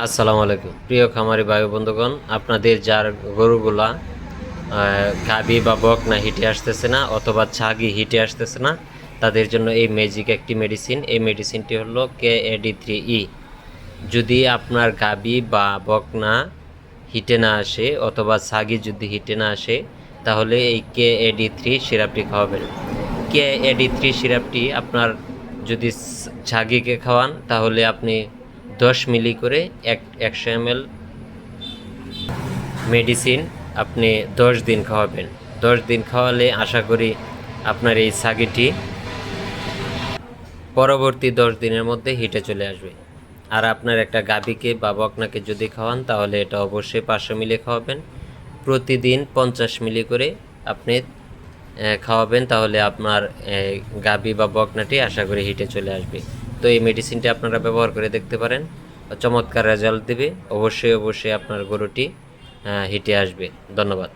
আসসালামু আলাইকুম প্রিয় খামারি ভাই বন্ধুগণ, আপনাদের যার গরুগুলা গাভী বা বকনা হিটে আসতেছে না অথবা ছাগি হিটে আসতেছে না, তাদের জন্য এই ম্যাজিক একটি মেডিসিন। এই মেডিসিনটি হলো KAD3E। যদি আপনার গাভী বা বকনা হিটে না আসে অথবা ছাগি যদি হিটে না আসে, তাহলে এই KAD3 সিরাপটি খাওয়াবেন। KAD3 সিরাপটি আপনার যদি ছাগিকে খাওয়ান তাহলে আপনি 10 মিলি করে 100 ml মেডিসিন আপনি 10 দিন খাওয়াবেন। 10 দিন খাওয়ালে আশা করি আপনার এই ছাগিটি পরবর্তী 10 দিনের মধ্যে হিটে চলে আসবে। আর আপনার একটা গাভীকে বা বকনাকে যদি খাওয়ান তাহলে এটা অবশ্যই 500 মিলি খাওয়াবেন। প্রতিদিন 50 মিলি করে আপনি খাওয়াবেন, তাহলে আপনার গাভী বা বকনাটি আশা করি হিটে চলে আসবে। তো এই মেডিসিনটি আপনারা ব্যবহার করে দেখতে পারেন, চমৎকার রেজাল্ট দেবে। অবশ্যই আপনার গরুটি হিটে আসবে। ধন্যবাদ।